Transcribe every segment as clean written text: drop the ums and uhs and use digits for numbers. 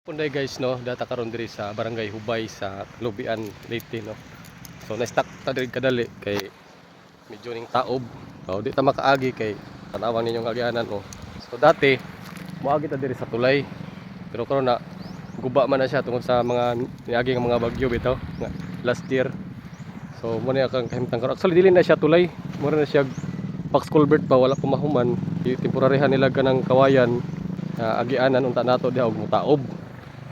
Punday guys no, data karon diri sa Barangay Hubay sa Lubian Leyte no. So na-stuck ta diri kadali kay medyo ning taob. So di ta makaagi kay tanawang ninyong agianan oh. So dati moagi ta diri sa tulay. Pero karon na guba man na siya tungod sa mga niagi nga mga bagyo bitaw nga last year. So mo ni akong kahimtang karon. Actually dili na siya tulay. Mura na siya box culvert pa wala pa mahuman. Temporaryhan nila kanang kawayan agianan unta nato diha og mutaob.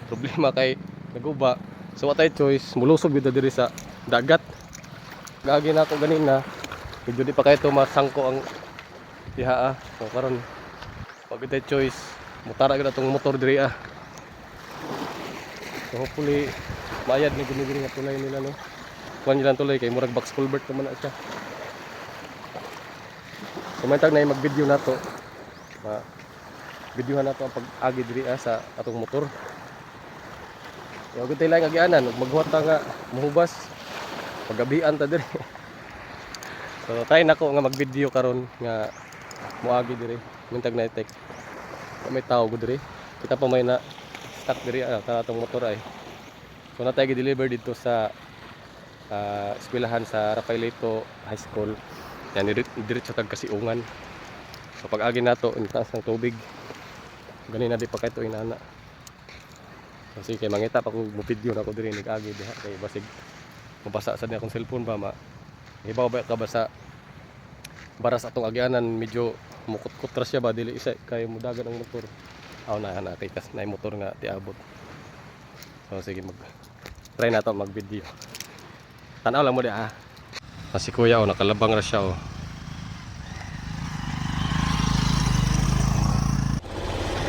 Problema kay naguba. So what I choice, mulusog dito diri sa dagat. Gagi na ako ganina. Medyo di pa kay to masangko ang diha. So karon pag I choice, mutara gyud atong motor diri So hopefully mayad ni gini nga tulay nila no. Kuan nilang tulay kay murag box culvert naman na siya. Kumantag na mag-video nato. Videohan nato ang pag-agi diri sa atong motor. Yung gutay lang agianan, maghuwat ta nga muhubas. Pagabian ta diri. So tayo nako nga mag-video karon nga muagi diri. Mintag na i-take. May tao gud diri. Kita pa may na stuck diri ta atong motor ay. So na tayo gi-deliver dito sa eskwelahan sa Rafaelito High School. Yan diretso tag Kasiungan. So pag-agi nato intaas ng tubig. Ganina di pa kay to inana. Kasi kay mangita pa kung mo-video na ako diri nag-agi diha kay basig mabasa sa akong cellphone ba ibaw ba ka basa baras atong agianan medyo mukot-kot ra siya ba dili isa kay mudagan ang motor. Aw na kay kas na motor nga tiabot. So sige try nato mag-video. Tanaw lang mo di Kasi kuya nakalabang ra siya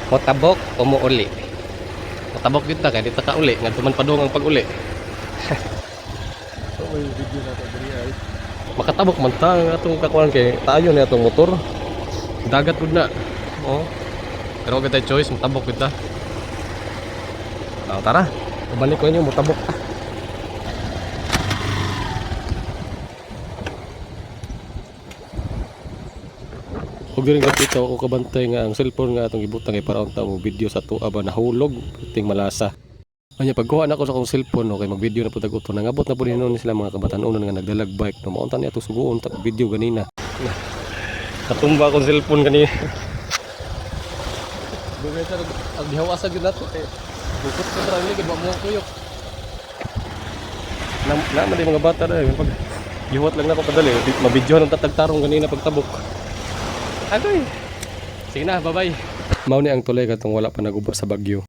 Motabok o muuli? Matabok dito kaya dito ka uli nga tuman padung ang pag-uli. So may video na to diri ay. Makatabok man ta ang atong kakuan kay tayo ni atong motor. Dagat gud na. Pero kita choice matabok kita. Tara. Balik ko inyo motabok. Ug giring kapito ako kabantay nga ang cellphone nga atong gibutang kay para unta mo video sa tuwa ba nahulog ting malasa. Anya pagkuha na ko sa akong cellphone kay mag-video na pud uton nangabot na pud hinon sila mga kabatan-onon nga nagdalag bike no maunta ni ato suguon ta video ganina. Natumba akong cellphone kanina. Dugay sa ang gihawasa gyud nato kay bukod sa tra ni gid mo kuyok. Na man mga bata na pag gihuwat lang na ko kadali mabidyohan ang tatagtarong ganina pagtabok. Agoy. Sige na, bye-bye. Mao ni ang tulay katong wala pa naguba sa bagyo.